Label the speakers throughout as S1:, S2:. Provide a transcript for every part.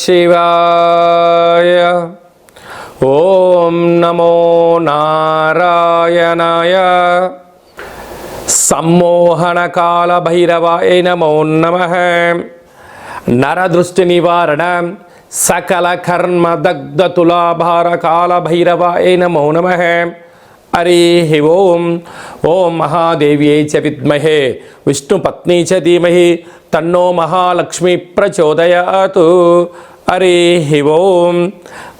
S1: శివాయ. ఓం నమో నారాయణాయ. సమ్మోహన కాల భైరవాయ నమో నమః. నరదృష్టి నివారణ సకల కర్మ దగ్ధ తులాభార కాల భైరవాయ నమో నమః. హరి ఓం. ఓం మహాదేవ్యై చ విద్మహే విష్ణుపత్ని చ ధీమహి తన్నో మహాలక్ష్మి ప్రచోదయాతు. హరి ఓం.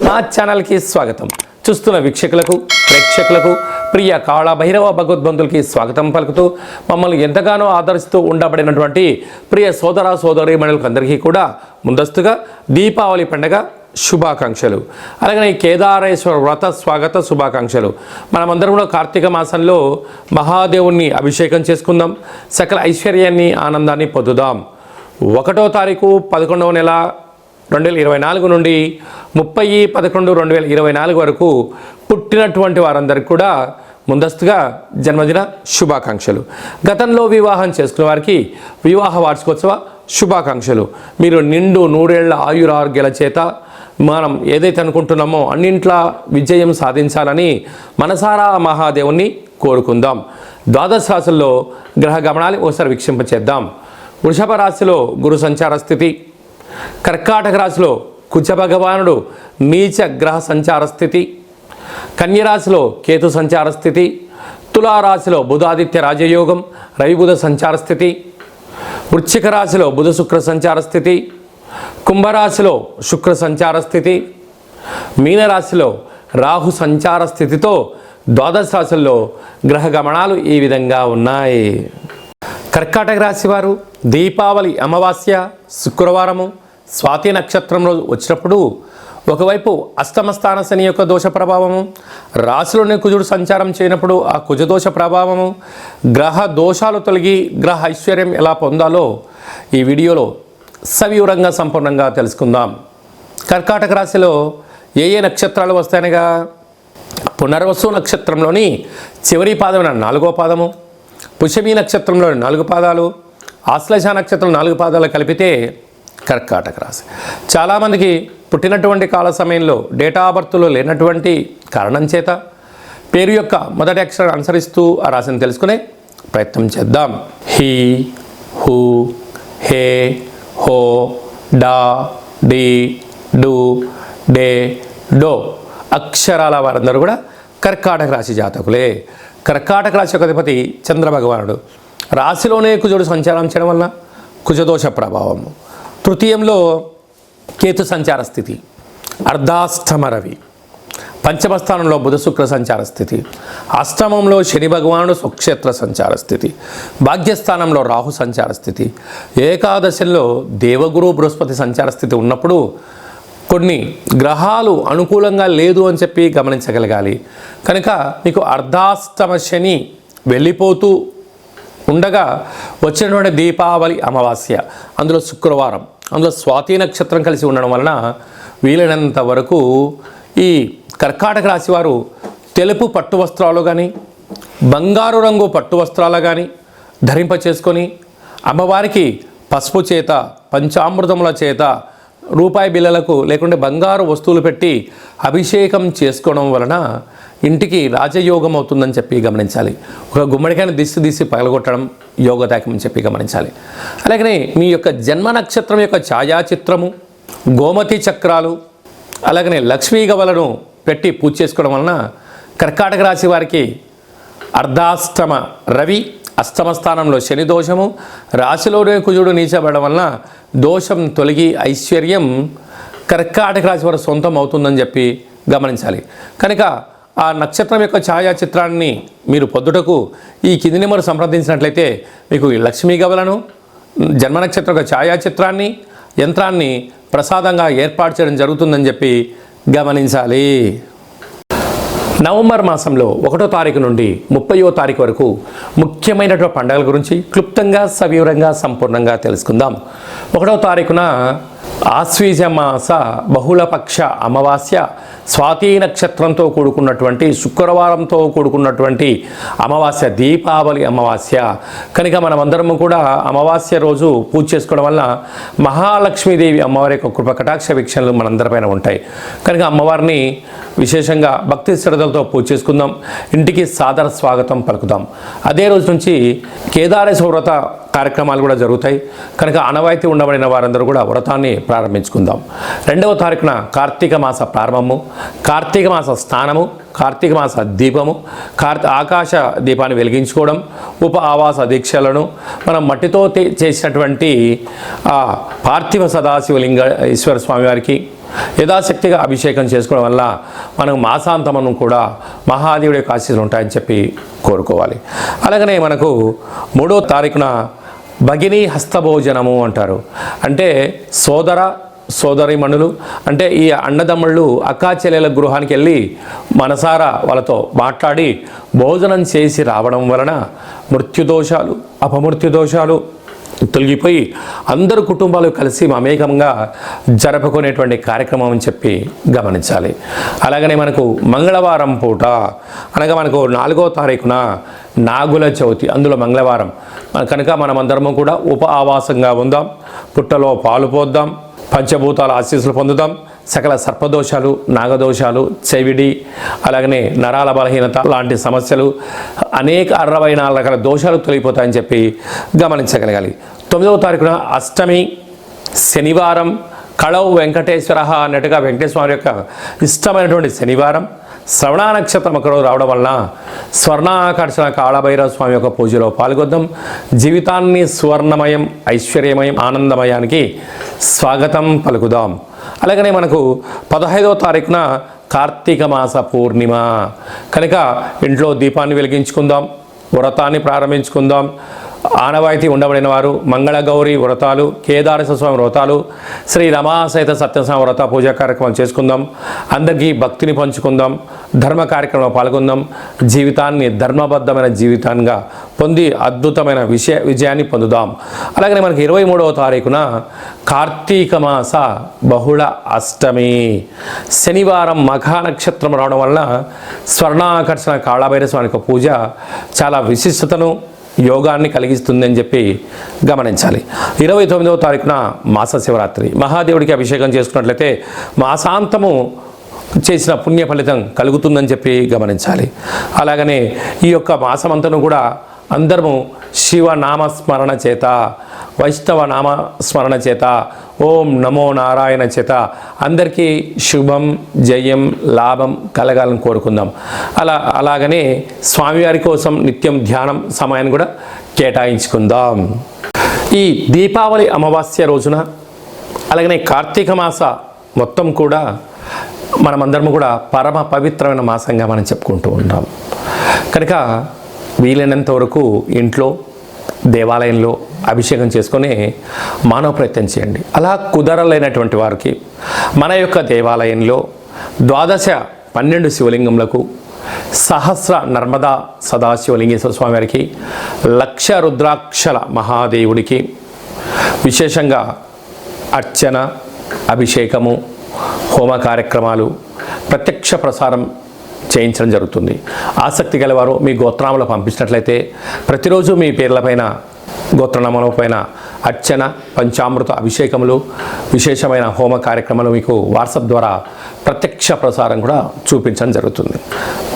S1: మా ఛానల్కి స్వాగతం. చూస్తున్న వీక్షకులకు ప్రేక్షకులకు ప్రియ కాళ భైరవ భగవద్బంధులకి స్వాగతం పలుకుతూ మమ్మల్ని ఎంతగానో ఆదరిస్తూ ఉండబడినటువంటి ప్రియ సోదర సోదరీమణులకు అందరికీ కూడా ముందస్తుగా దీపావళి పండుగ శుభాకాంక్షలు. అలాగే కేదారేశ్వర వ్రత స్వాగత శుభాకాంక్షలు. మనమందరం కూడా కార్తీక మాసంలో మహాదేవుణ్ణి అభిషేకం చేసుకుందాం, సకల ఐశ్వర్యాన్ని ఆనందాన్ని పొందుదాం. 1వ తారీఖు 11వ నెల 2024 నుండి 30/11/2024 వరకు పుట్టినటువంటి వారందరికీ కూడా ముందస్తుగా జన్మదిన శుభాకాంక్షలు. గతంలో వివాహం చేసుకున్న వారికి వివాహ వార్షికోత్సవ శుభాకాంక్షలు. మీరు నిండు 100 ఏళ్ల ఆయురారోగ్యాల చేత మనం ఏదైతే అనుకుంటున్నామో అన్నింట్లా విజయం సాధించాలని మనసారా మహాదేవుణ్ణి కోరుకుందాం. ద్వాదశ రాశుల్లో గ్రహ గమనాలు ఒకసారి వీక్షింపచేద్దాం. వృషభ రాశిలో గురు సంచార స్థితి, కర్కాటక రాశిలో కుజ భగవానుడు నీచ గ్రహ సంచార స్థితి, కన్యరాశిలో కేతు సంచార స్థితి, తులారాశిలో బుధాదిత్య రాజయోగం రవి బుధ సంచార స్థితి, వృశ్చిక రాశిలో బుధ శుక్ర సంచార స్థితి, కుంభరాశిలో శుక్ర సంచార స్థితి, మీనరాశిలో రాహు సంచార స్థితితో ద్వాదశ రాశుల్లో గ్రహ గమనాలు ఈ విధంగా ఉన్నాయి. కర్కాటక రాశి వారు దీపావళి అమావాస్య శుక్రవారము స్వాతి నక్షత్రం రోజు వచ్చినప్పుడు ఒకవైపు అష్టమస్థాన శని యొక్క దోష ప్రభావము, రాశిలోని కుజుడు సంచారం చేయనప్పుడు ఆ కుజదోష ప్రభావము, గ్రహ దోషాలు తొలగి గ్రహ ఐశ్వర్యం ఎలా పొందాలో ఈ వీడియోలో సవివరంగా సంపూర్ణంగా తెలుసుకుందాం. కర్కాటక రాశిలో ఏ ఏ నక్షత్రాలు వస్తాయనగా పునర్వసు నక్షత్రంలోని చివరి పాదమైన 4వ పాదము, పుష్యమి నక్షత్రంలోని 4 పాదాలు, ఆశ్లేష నక్షత్రం 4 పాదాలు కలిపితే కర్కాటక రాశి. చాలామందికి పుట్టినటువంటి కాల సమయంలో డేటా ఆఫ్ బర్త్లో లేనటువంటి కారణం చేత పేరు యొక్క మొదటి అక్షరాన్ని అనుసరిస్తూ ఆ రాశిని తెలుసుకునే ప్రయత్నం చేద్దాం. హీ, హూ, హే, హో, డా, డి, డు, డే, డో అక్షరాల వారందరూ కూడా కర్కాటక రాశి జాతకులే. కర్కాటక రాశి యొక్క అధిపతి చంద్ర భగవానుడు. రాశిలోనే కుజుడు సంచారం చేయడం వల్ల కుజదోష ప్రభావము, తృతీయంలో కేతు సంచార స్థితి, అర్ధాష్టమ రవి, పంచమ స్థానంలో బుధ శుక్ర సంచార స్థితి, అష్టమంలో శని భగవానుడు స్వక్షేత్ర సంచార స్థితి, భాగ్యస్థానంలో రాహు సంచార స్థితి, ఏకాదశిలో దేవగురు బృహస్పతి సంచార స్థితి ఉన్నప్పుడు కొన్ని గ్రహాలు అనుకూలంగా లేదు అని చెప్పి గమనించగలగాలి. కనుక మీకు అర్ధాష్టమ శని వెళ్ళిపోతూ ఉండగా వచ్చినటువంటి దీపావళి అమావాస్య, అందులో శుక్రవారం, అందులో స్వాతి నక్షత్రం కలిసి ఉండడం వలన వీలైనంత వరకు ఈ కర్కాటక రాశి వారు తెలుపు పట్టు వస్త్రాలు కానీ బంగారు రంగు పట్టు వస్త్రాలు కానీ ధరింప చేసుకొని అమ్మవారికి పసుపు చేత పంచామృతముల చేత రూపాయి బిళ్ళలకు లేకుంటే బంగారు వస్తువులు పెట్టి అభిషేకం చేసుకోవడం వలన ఇంటికి రాజయోగం అవుతుందని చెప్పి గమనించాలి. ఒక గుమ్మడికాయని తీసి పగలగొట్టడం యోగదాయకం అని చెప్పి గమనించాలి. అలాగనే మీ యొక్క జన్మ నక్షత్రం యొక్క ఛాయాచిత్రము, గోమతి చక్రాలు, అలాగనే లక్ష్మీ గవలను పెట్టి పూజ చేసుకోవడం వలన కర్కాటక రాశి వారికి అర్ధాష్టమ రవి, అష్టమ స్థానంలో శని దోషము, రాశిలోనే కుజుడు నీచబడడం వలన దోషం తొలగి ఐశ్వర్యం కర్కాటక రాశి వారి సొంతం అవుతుందని చెప్పి గమనించాలి. కనుక ఆ నక్షత్రం యొక్క ఛాయాచిత్రాన్ని మీరు పొద్దుటకు ఈ కింది నెంబర్ సంప్రదించినట్లయితే మీకు లక్ష్మీ గవలను, జన్మ నక్షత్రం యొక్క ఛాయాచిత్రాన్ని, యంత్రాన్ని ప్రసాదంగా ఏర్పాటు చేయడం జరుగుతుందని చెప్పి గమనించాలి. నవంబర్ మాసంలో 1వ తారీఖు నుండి 30వ తారీఖు వరకు ముఖ్యమైనటువంటి పండుగల గురించి క్లుప్తంగా సవివరంగా సంపూర్ణంగా తెలుసుకుందాం. 1వ తారీఖున ఆశ్వీజ మాస బహుళపక్ష అమావాస్య స్వాతి నక్షత్రంతో కూడుకున్నటువంటి శుక్రవారంతో కూడుకున్నటువంటి అమావాస్య, దీపావళి అమావాస్య కనుక మనమందరము కూడా అమావాస్య రోజు పూజ చేసుకోవడం వల్ల మహాలక్ష్మీదేవి అమ్మవారి యొక్క కృప కటాక్ష వీక్షణలు మనందరిపైన ఉంటాయి. కనుక అమ్మవారిని విశేషంగా భక్తి శ్రద్ధలతో పూజ చేసుకుందాం, ఇంటికి సాదర స్వాగతం పలుకుదాం. అదే రోజు నుంచి కేదారేశ్వర వ్రత కార్యక్రమాలు కూడా జరుగుతాయి. కనుక ఆనవాయితీ ఉండబడిన వారందరూ కూడా వ్రతాన్ని ప్రారంభించుకుందాం. 2వ తారీఖున కార్తీక మాస ప్రారంభము, కార్తీక మాస స్నానము, కార్తీక మాస దీపము, ఆకాశ దీపాన్ని వెలిగించుకోవడం, ఉప ఆవాస దీక్షలను మనం మట్టితో చేసినటువంటి పార్థివ సదాశివలింగ ఈశ్వర స్వామి వారికి యథాశక్తిగా అభిషేకం చేసుకోవడం వల్ల మనకు మాసాంతమను కూడా మహాదేవుడి యొక్క ఆశీస్సులు ఉంటాయని చెప్పి కోరుకోవాలి. అలాగనే మనకు 3వ తారీఖున భగినీ హస్తభోజనము అంటారు. అంటే సోదరిమణులు అంటే ఈ అన్నదమ్ముళ్ళు అక్కా చెల్లెల గృహానికి వెళ్ళి మనసారా వాళ్ళతో మాట్లాడి భోజనం చేసి రావడం వలన మృత్యుదోషాలు అపమృత్యుదోషాలు తొలగిపోయి అందరు కుటుంబాలు కలిసి మమేకంగా జరుపుకునేటువంటి కార్యక్రమం అని చెప్పి గమనించాలి. అలాగనే మనకు మంగళవారం పూట అనగా మనకు 4వ తారీఖున నాగుల చవితి, అందులో మంగళవారం కనుక మనమందరము కూడా ఉప ఆవాసంగా ఉందాం, పుట్టలో పాలు పోద్దాం, పంచభూతాల ఆశీస్సులు పొందుదాం, సకల సర్పదోషాలు, నాగదోషాలు, చెవిడి, అలాగనే నరాల బలహీనత లాంటి సమస్యలు అనేక 64 రకాల దోషాలు తొలగిపోతాయని చెప్పి గమనించగలగాలి. 9వ తారీఖున అష్టమి శనివారం, కళవు వెంకటేశ్వర అన్నట్టుగా వెంకటేశ్వర యొక్క ఇష్టమైనటువంటి శనివారం, శ్రవణ నక్షత్రం అక్కడ రావడం వలన స్వర్ణాకర్షణ కాళభైరవ స్వామి యొక్క పూజలో పాల్గొద్దాం. జీవితాన్ని సువర్ణమయం, ఐశ్వర్యమయం, ఆనందమయానికి స్వాగతం పలుకుదాం. అలాగనే మనకు 15వ తారీఖున కార్తీక మాస పూర్ణిమ కనుక ఇంట్లో దీపాన్ని వెలిగించుకుందాం, వ్రతాన్ని ప్రారంభించుకుందాం. ఆనవాయితీ ఉండబడిన వారు మంగళగౌరి వ్రతాలు, కేదారేశ్వర స్వామి వ్రతాలు, శ్రీ రమాసహిత సత్యస్వామి వ్రత పూజా కార్యక్రమాలు చేసుకుందాం. అందరికీ భక్తిని పంచుకుందాం, ధర్మ కార్యక్రమంలో పాల్గొందాం. జీవితాన్ని ధర్మబద్ధమైన జీవితంగా పొంది అద్భుతమైన విజయాన్ని పొందుదాం. అలాగనే మనకి 23వ తారీఖున కార్తీక మాస బహుళ అష్టమి శనివారం మఖా నక్షత్రం రావడం వల్ల స్వర్ణాకర్షణ కాళభైరవ స్వామి యొక్క పూజ చాలా విశిష్టతను యోగాన్ని కలిగిస్తుందని చెప్పి గమనించాలి. 29వ తారీఖున మాస శివరాత్రి, మహాదేవుడికి అభిషేకం చేసుకున్నట్లయితే మాసాంతము చేసిన పుణ్య ఫలితం కలుగుతుందని చెప్పి గమనించాలి. అలాగనే ఈ యొక్క మాసమంతను కూడా అందరము శివనామస్మరణ చేత, వైష్ణవ నామస్మరణ చేత, ఓం నమో నారాయణ చేత అందరికీ శుభం, జయం, లాభం కలగాలని కోరుకుందాం. అలాగనే స్వామివారి కోసం నిత్యం ధ్యానం సమయాన్ని కూడా కేటాయించుకుందాం. ఈ దీపావళి అమావాస్య రోజున అలాగనే కార్తీక మాస మొత్తం కూడా మనమందరము కూడా పరమ పవిత్రమైన మాసంగా మనం చెప్పుకుంటూ ఉంటాం. కనుక వీలైనంత వరకు ఇంట్లో దేవాలయంలో అభిషేకం చేసుకొని మానవ ప్రయత్నం చేయండి. అలా కుదరలేనటువంటి వారికి మన యొక్క దేవాలయంలో 12 శివలింగములకు, సహస్ర నర్మదా సదాశివలింగేశ్వర స్వామి వారికి, 1,00,000 రుద్రాక్షల మహాదేవుడికి విశేషంగా అర్చన, అభిషేకము, హోమ కార్యక్రమాలు ప్రత్యక్ష ప్రసారం చేయించడం జరుగుతుంది. ఆసక్తి గలవారు మీ గోత్రనామాలు పంపించినట్లయితే ప్రతిరోజు మీ పేర్లపైన, గోత్రనామాల పైన అర్చన, పంచామృత అభిషేకములు, విశేషమైన హోమ కార్యక్రమాలు మీకు వాట్సాప్ ద్వారా ప్రత్యక్ష ప్రసారం కూడా చూపించడం జరుగుతుంది.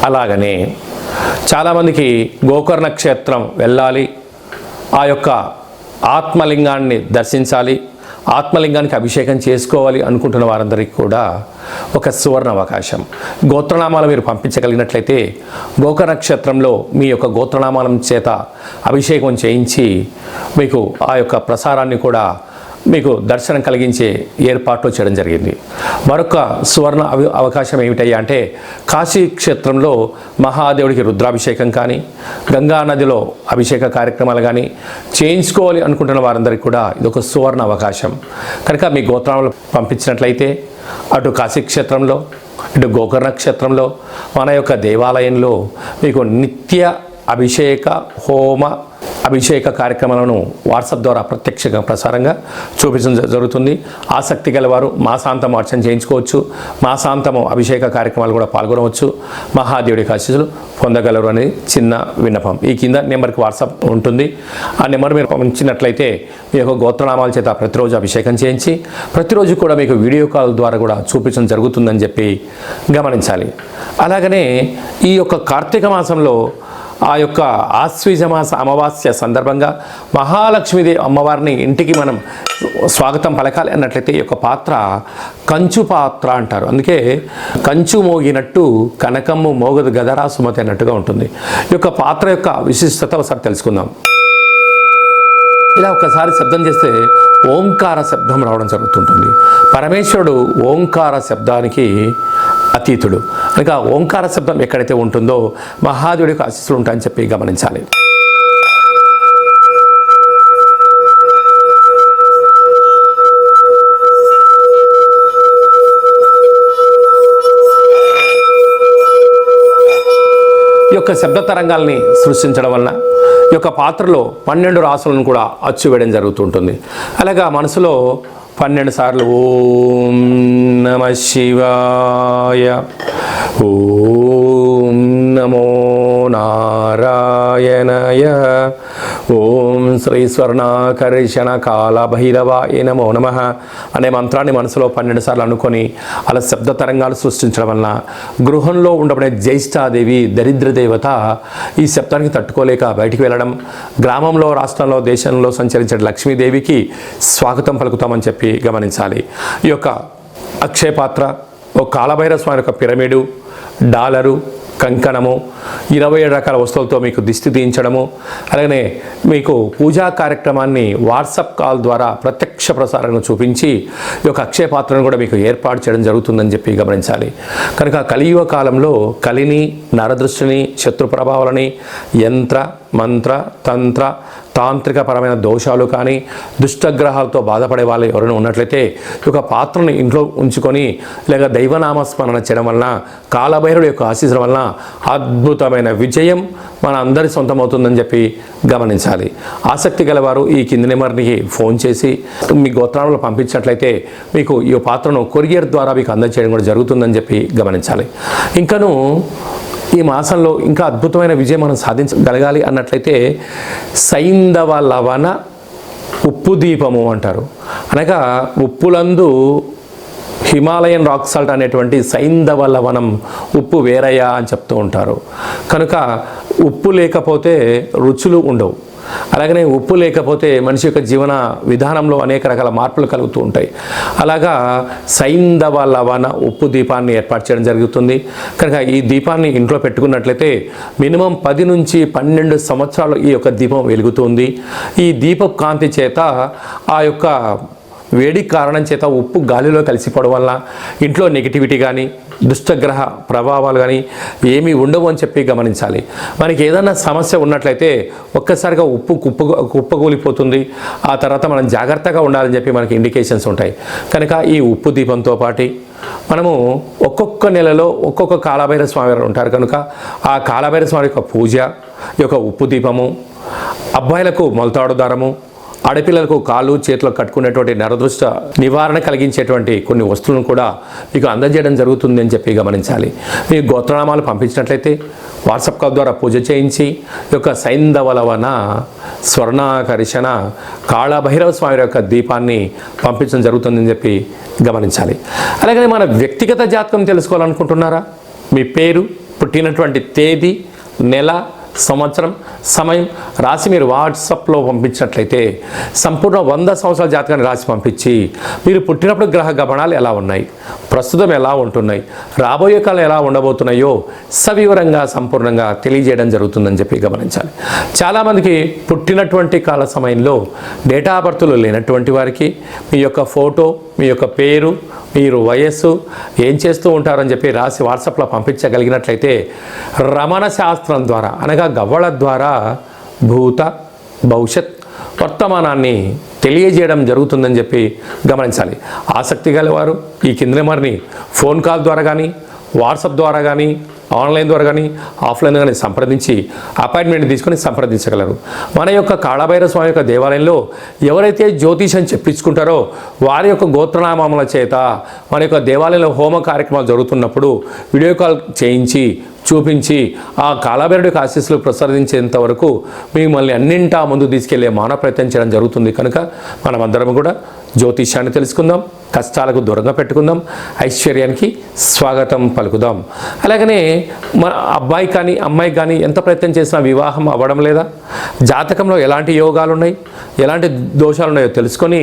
S1: అలాగనే చాలామందికి గోకర్ణ క్షేత్రం వెళ్ళాలి, ఆ యొక్క ఆత్మలింగాన్ని దర్శించాలి, ఆత్మలింగానికి అభిషేకం చేసుకోవాలి అనుకుంటున్న వారందరికీ కూడా ఒక సువర్ణ అవకాశం. గోత్రనామాలు మీరు పంపించగలిగినట్లయితే గోకర్ణ నక్షత్రంలో మీ యొక్క గోత్రనామాల చేత అభిషేకం చేయించి మీకు ఆ యొక్క ప్రసారాన్ని కూడా మీకు దర్శనం కలిగించే ఏర్పాట్లు చేయడం జరిగింది. మరొక సువర్ణ అవకాశం ఏమిటయ్యా అంటే కాశీ క్షేత్రంలో మహాదేవుడికి రుద్రాభిషేకం కానీ, గంగా నదిలో అభిషేక కార్యక్రమాలు కానీ చేయించుకోవాలి అనుకుంటున్న వారందరికీ కూడా ఇదొక సువర్ణ అవకాశం. కనుక మీ గోత్రాలు పంపించినట్లయితే అటు కాశీ క్షేత్రంలో, ఇటు గోకర్ణ క్షేత్రంలో, మన యొక్క దేవాలయంలో మీకు నిత్య అభిషేక, హోమ, అభిషేక కార్యక్రమాలను వాట్సాప్ ద్వారా ప్రత్యక్షంగా ప్రసారంగా చూపించడం జరుగుతుంది. ఆసక్తి గలవారు మాసాంతం అర్చన చేయించుకోవచ్చు. మాసాంతము అభిషేక కార్యక్రమాలు కూడా పాల్గొనవచ్చు. మహాదేవుడికి ఆశీస్సులు పొందగలరు అని చిన్న విన్నపం. ఈ కింద నెంబర్కి వాట్సాప్ ఉంటుంది. ఆ నెంబర్ మీరు పంపించినట్లయితే మీ యొక్క గోత్రనామాల చేత ప్రతిరోజు అభిషేకం చేయించి ప్రతిరోజు కూడా మీకు వీడియో కాల్ ద్వారా కూడా చూపించడం జరుగుతుందని చెప్పి గమనించాలి. అలాగనే ఈ యొక్క కార్తీక మాసంలో ఆ యొక్క ఆశ్వీజమాస అమావాస్య సందర్భంగా మహాలక్ష్మీదేవి అమ్మవారిని ఇంటికి మనం స్వాగతం పలకాలి అన్నట్లయితే ఈ యొక్క పాత్ర కంచు పాత్ర అంటారు. అందుకే కంచు మోగినట్టు కనకమ్ము మోగదు గదరా సుమతి అన్నట్టుగా ఉంటుంది. ఈ యొక్క పాత్ర యొక్క విశిష్టత ఒకసారి తెలుసుకుందాం. ఇలా ఒకసారి శబ్దం చేస్తే ఓంకార శబ్దం రావడం జరుగుతుంటుంది. పరమేశ్వరుడు ఓంకార శబ్దానికి అతీతుడు. కనుక ఓంకార శబ్దం ఎక్కడైతే ఉంటుందో మహాదేవుడికి ఆశీస్సులు ఉంటాయని చెప్పి గమనించాలి. ఈ యొక్క శబ్ద తరంగాల్ని సృష్టించడం వలన ఈ యొక్క పాత్రలో 12 రాసులను కూడా అచ్చు వేయడం జరుగుతుంటుంది. అలాగా మనసులో 12 సార్లు ఓం నమ శివాయ, ఓం నమో నారాయణయ, ఓం శ్రీ స్వర్ణాకర్షణ కాల భైరవాయ నమో నమః అనే మంత్రాన్ని మనసులో 12 సార్లు అనుకొని అలా శబ్ద తరంగాలు సృష్టించడం వలన గృహంలో ఉండబడే జ్యేష్ఠాదేవి దరిద్ర దేవత ఈ శబ్దానికి తట్టుకోలేక బయటికి వెళ్ళడం, గ్రామంలో రాష్ట్రంలో దేశంలో సంచరించే లక్ష్మీదేవికి స్వాగతం పలుకుతామని చెప్పి గమనించాలి. ఈ యొక్క అక్షయ పాత్ర, ఒక కాలభైరవ స్వామి యొక్క పిరమిడు, డాలరు, కంకణము, 27 రకాల వస్తువులతో మీకు దిష్టి తీయించడము, అలాగనే మీకు పూజా కార్యక్రమాన్ని వాట్సాప్ కాల్ ద్వారా ప్రత్యక్ష ప్రసారంగా చూపించి ఈ యొక్క అక్షయ పాత్రను కూడా మీకు ఏర్పాటు చేయడం జరుగుతుందని చెప్పి గమనించాలి. కనుక కలియుగ కాలంలో కలిని, నరదృష్టిని, శత్రు ప్రభావాలని, యంత్ర మంత్ర తంత్ర తాంత్రిక పరమైన దోషాలు కానీ దుష్టగ్రహాలతో బాధపడే వాళ్ళు ఎవరైనా ఉన్నట్లయితే ఈ యొక్క పాత్రను ఇంట్లో ఉంచుకొని లేక దైవనామస్మరణ చేయడం వలన కాలభైరుడు యొక్క ఆశీస్సుల వలన అద్భుతమైన విజయం మన అందరి సొంతమవుతుందని చెప్పి గమనించాలి. ఆసక్తి గలవారు ఈ కింది నెంబర్కి ఫోన్ చేసి మీ గోత్రాలను పంపించినట్లయితే మీకు ఈ పాత్రను కొరియర్ ద్వారా మీకు అందజేయడం కూడా జరుగుతుందని చెప్పి గమనించాలి. ఇంకను ఈ మాసంలో ఇంకా అద్భుతమైన విజయం మనం సాధించగలగాలి అన్నట్లయితే సైంధవ లవణ ఉప్పు దీపము అంటారు. అనగా ఉప్పులందు హిమాలయన్ రాక్ సాల్ట్ అనేటువంటి సైంధవ లవణం ఉప్పు వేరయ్యా అని చెప్తూ ఉంటారు. కనుక ఉప్పు లేకపోతే రుచులు ఉండవు. అలాగనే ఉప్పు లేకపోతే మనిషి యొక్క జీవన విధానంలో అనేక రకాల మార్పులు కలుగుతూ ఉంటాయి. అలాగా సైంధవ లవణ ఉప్పు దీపాన్ని ఏర్పాటు చేయడం జరుగుతుంది. కనుక ఈ దీపాన్ని ఇంట్లో పెట్టుకున్నట్లయితే మినిమం 10 నుంచి 12 సంవత్సరాలు ఈ యొక్క దీపం వెలుగుతుంది. ఈ దీప కాంతి చేత ఆ యొక్క వేడి కారణం చేత ఉప్పు గాలిలో కలిసిపోవడం వల్ల ఇంట్లో నెగిటివిటీ కానీ దుష్టగ్రహ ప్రభావాలు కానీ ఏమీ ఉండవు అని చెప్పి గమనించాలి. మనకి ఏదైనా సమస్య ఉన్నట్లయితే ఒక్కసారిగా ఉప్పు కుప్పకూలిపోతుంది. ఆ తర్వాత మనం జాగ్రత్తగా ఉండాలని చెప్పి మనకి ఇండికేషన్స్ ఉంటాయి. కనుక ఈ ఉప్పు దీపంతో పాటు మనము ఒక్కొక్క నెలలో ఒక్కొక్క కాలభైరవ స్వామి వారు ఉంటారు. కనుక ఆ కాలభైరవ స్వామి యొక్క పూజ, ఈ యొక్క ఉప్పు దీపము, అబ్బాయిలకు మొలతాడు దారము, ఆడపిల్లలకు కాళ్ళు చేతులకు కట్టుకునేటువంటి నరదృష్ట నివారణ కలిగించేటువంటి కొన్ని వస్తువులను కూడా మీకు అందజేయడం జరుగుతుంది అని చెప్పి గమనించాలి. మీ గోత్రనామాలు పంపించినట్లయితే వాట్సాప్ కాల్ ద్వారా పూజ చేయించి ఈ యొక్క సైంధవ లవణ స్వర్ణాకర్షణ కాళభైరవ స్వామి యొక్క దీపాన్ని పంపించడం జరుగుతుందని చెప్పి గమనించాలి. అలాగే మన వ్యక్తిగత జాతకం తెలుసుకోవాలనుకుంటున్నారా? మీ పేరు, పుట్టినటువంటి తేదీ, నెల, సంవత్సరం, సమయం రాసి మీరు వాట్సాప్లో పంపించినట్లయితే సంపూర్ణ 100 సంవత్సరాల జాతకాన్ని రాసి పంపించి మీరు పుట్టినప్పుడు గ్రహ గమనాలు ఎలా ఉన్నాయి, ప్రస్తుతం ఎలా ఉంటున్నాయి, రాబోయే కాలం ఎలా ఉండబోతున్నాయో సవివరంగా సంపూర్ణంగా తెలియజేయడం జరుగుతుందని చెప్పి గమనించాలి. చాలామందికి పుట్టినటువంటి కాల సమయంలో డేటా ఆఫ్ బర్త్లు లేనటువంటి వారికి మీ యొక్క ఫోటో, మీ యొక్క పేరు, మీరు వయస్సు, ఏం చేస్తూ ఉంటారని చెప్పి రాసి వాట్సాప్లో పంపించగలిగినట్లయితే రమణ శాస్త్రం ద్వారా అనగా గవ్వళ ద్వారా భూత భవిష్యత్ వర్తమానాన్ని తెలియజేయడం జరుగుతుందని చెప్పి గమనించాలి. ఆసక్తి గలవారు ఈ కింద నెంబర్ని ఫోన్ కాల్ ద్వారా కానీ వాట్సాప్ ద్వారా కానీ ఆన్లైన్ ద్వారా కానీ ఆఫ్లైన్ కానీ సంప్రదించి అపాయింట్మెంట్ తీసుకొని సంప్రదించగలరు. మన యొక్క కాళభైరవ స్వామి యొక్క దేవాలయంలో ఎవరైతే జ్యోతిషం చెప్పించుకుంటారో వారి యొక్క గోత్రనామముల చేత మన యొక్క దేవాలయంలో హోమ కార్యక్రమాలు జరుగుతున్నప్పుడు వీడియో కాల్ చేయించి చూపించి ఆ కాళభైరవుడికి ఆశీస్సులు ప్రసాదించేంత వరకు మిమ్మల్ని అన్నింటా ముందు తీసుకెళ్లే మానవ ప్రయత్నం చేయడం జరుగుతుంది. కనుక మనమందరం కూడా జ్యోతిష్యాన్ని తెలుసుకుందాం, కష్టాలకు దూరంగా పెట్టుకుందాం, ఐశ్వర్యానికి స్వాగతం పలుకుదాం. అలాగనే మన అబ్బాయి కానీ అమ్మాయి కానీ ఎంత ప్రయత్నం చేసినా వివాహం అవ్వడం లేదా, జాతకంలో ఎలాంటి యోగాలు ఉన్నాయి, ఎలాంటి దోషాలు ఉన్నాయో తెలుసుకొని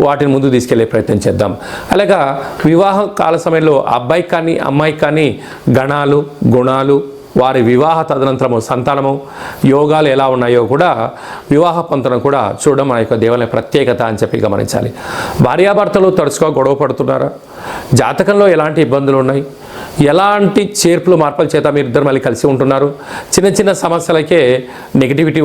S1: వాటిని ముందు తీసుకెళ్లే ప్రయత్నం చేద్దాం. అలాగా వివాహ కాల సమయంలో అబ్బాయికి కానీ అమ్మాయికి కానీ గణాలు, గుణాలు, వారి వివాహ తదనంతరము సంతానము యోగాలు ఎలా ఉన్నాయో కూడా వివాహ పంతను కూడా చూడడం మన యొక్క దేవాలయ ప్రత్యేకత అని చెప్పి గమనించాలి. భార్యాభర్తలు తరచుగా గొడవ పడుతున్నారా, జాతకంలో ఎలాంటి ఇబ్బందులు ఉన్నాయి, ఎలాంటి చేర్పులు మార్పుల చేత మీరు ఇద్దరు మళ్ళీ కలిసి ఉంటున్నారు, చిన్న చిన్న సమస్యలకే నెగిటివిటీ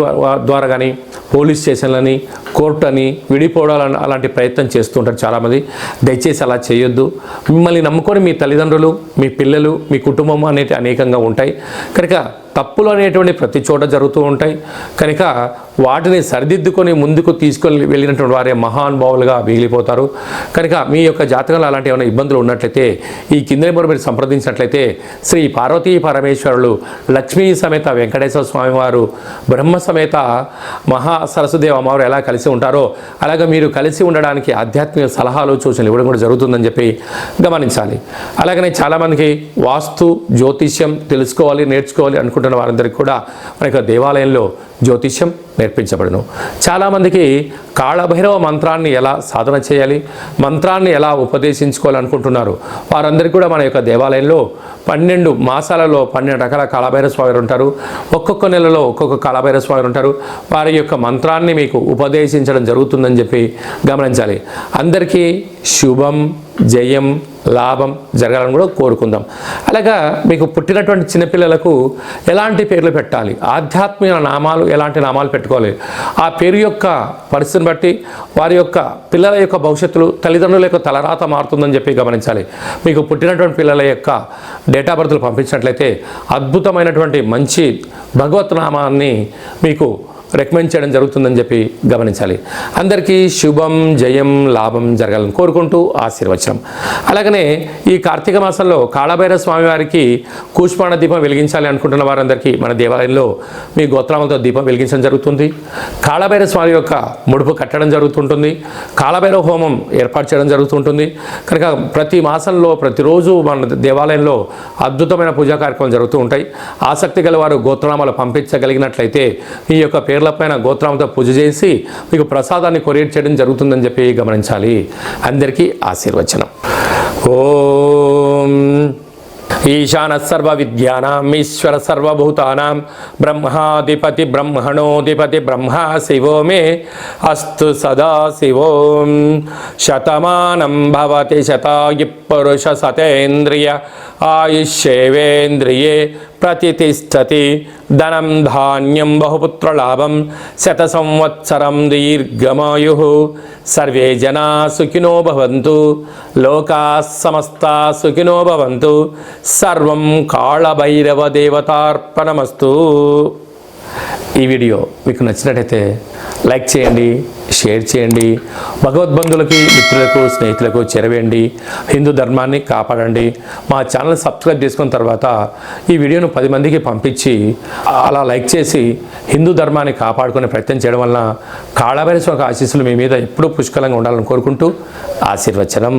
S1: ద్వారా కానీ పోలీస్ స్టేషన్లని, కోర్టు అని విడిపోవడాలని అలాంటి ప్రయత్నం చేస్తూ ఉంటారు చాలామంది. దయచేసి అలా చేయొద్దు. మిమ్మల్ని నమ్ముకొని మీ తల్లిదండ్రులు, మీ పిల్లలు, మీ కుటుంబం అనేవి అనేకంగా ఉంటాయి. కనుక తప్పులు అనేటువంటి ప్రతి చోట జరుగుతూ ఉంటాయి. కనుక వాటిని సరిదిద్దుకొని ముందుకు తీసుకొని వెళ్ళినటువంటి వారే మహానుభావులుగా మిగిలిపోతారు. కనుక మీ యొక్క జాతకంలో అలాంటి ఏమైనా ఇబ్బందులు ఉన్నట్లయితే ఈ కింద నెంబర్ మీరు సంప్రదించినట్లయితే శ్రీ పార్వతీ పరమేశ్వరులు, లక్ష్మీ సమేత వెంకటేశ్వర స్వామి వారు, బ్రహ్మ సమేత మహా సరస్వదేవి అమ్మవారు ఎలా కలిసి ఉంటారో అలాగే మీరు కలిసి ఉండడానికి ఆధ్యాత్మిక సలహాలు సూచనలు ఇవ్వడం కూడా జరుగుతుందని చెప్పి గమనించాలి. అలాగనే చాలామందికి వాస్తు జ్యోతిష్యం తెలుసుకోవాలి, నేర్చుకోవాలి అనుకుంటున్న వారందరికీ కూడా మన యొక్క దేవాలయంలో జ్యోతిష్యం నేర్పించబడును. చాలామందికి కాళభైరవ మంత్రాన్ని ఎలా సాధన చేయాలి, మంత్రాన్ని ఎలా ఉపదేశించుకోవాలనుకుంటున్నారు. వారందరికీ కూడా మన యొక్క దేవాలయంలో 12 మాసాలలో 12 రకాల కాళభైరవ స్వామి ఉంటారు. ఒక్కొక్క నెలలో ఒక్కొక్క కాళభైరవ స్వామి ఉంటారు. వారి యొక్క మంత్రాన్ని మీకు ఉపదేశించడం జరుగుతుందని చెప్పి గమనించాలి. అందరికీ శుభం, జయం, లాభం జరగాలని కూడా కోరుకుందాం. అలాగా మీకు పుట్టినటువంటి చిన్నపిల్లలకు ఎలాంటి పేర్లు పెట్టాలి, ఆధ్యాత్మిక నామాలు ఎలాంటి నామాలు పెట్టుకోవాలి, ఆ పేరు యొక్క పరిస్థితిని బట్టి వారి యొక్క పిల్లల యొక్క భవిష్యత్తులు తల్లిదండ్రుల యొక్క తలరాత మారుతుందని చెప్పి గమనించాలి. మీకు పుట్టినటువంటి పిల్లల యొక్క డేట్ ఆఫ్ బర్త్లు పంపించినట్లయితే అద్భుతమైనటువంటి మంచి భగవత్ నామాన్ని మీకు రికమెండ్ చేయడం జరుగుతుందని చెప్పి గమనించాలి. అందరికీ శుభం, జయం, లాభం జరగాలని కోరుకుంటూ ఆశీర్వచనం. అలాగనే ఈ కార్తీక మాసంలో కాళభైరవ స్వామి వారికి కూష్మాండ దీపం వెలిగించాలి అనుకుంటున్న వారందరికీ మన దేవాలయంలో మీ గోత్రాలతో దీపం వెలిగించడం జరుగుతుంది. కాళభైరవ స్వామి యొక్క ముడుపు కట్టడం జరుగుతుంటుంది. కాళభైరవ హోమం ఏర్పాటు చేయడం జరుగుతుంటుంది. కనుక ప్రతి మాసంలో ప్రతిరోజు మన దేవాలయంలో అద్భుతమైన పూజా కార్యక్రమాలు జరుగుతూ ఉంటాయి. ఆసక్తి గల వారు గోత్రనామాలు పంపించగలిగినట్లయితే ఈ యొక్క పేర్ల పైన గోత్రంతో పూజ చేసి మీకు ప్రసాదాన్ని కొరియర్ చేయడం జరుగుతుందని చెప్పి గమనించాలి. అందరికీ ఆశీర్వచనం. ఓం ఈశాన సర్వ విద్యానాం ఈశ్వర సర్వభూతానాం బ్రహ్మాధిపతి బ్రహ్మణోధిపతి బ్రహ్మ శివో మే అస్తు సదా శివోం. శతమానం భవతి శతాయు పురుష సతేంద్రియ ఆయుష్యేవేంద్రియే ప్రతిష్టతి. ధనం ధాన్యం బహుపుత్రలాభం శత సంవత్సరం దీర్ఘమాయు. సర్వే జనా సుఖినో భవంతు, లోకా సమస్తా సుఖినో భవంతు. సర్వం కాళభైరవ దేవతార్పణమస్తు. ఈ వీడియో మీకు నచ్చినట్టయితే లైక్ చేయండి, షేర్ చేయండి, భగవద్బంధులకి, మిత్రులకు, స్నేహితులకు చేరవేయండి. హిందూ ధర్మాన్ని కాపాడండి. మా ఛానల్ సబ్స్క్రైబ్ చేసుకున్న తర్వాత ఈ వీడియోను 10 మందికి పంపించి అలా లైక్ చేసి హిందూ ధర్మాన్ని కాపాడుకునే ప్రయత్నం చేయడం వలన కాళభైరవ స్వామి ఆశీస్సులు మీ మీద ఎప్పుడూ పుష్కలంగా ఉండాలని కోరుకుంటూ ఆశీర్వచనం.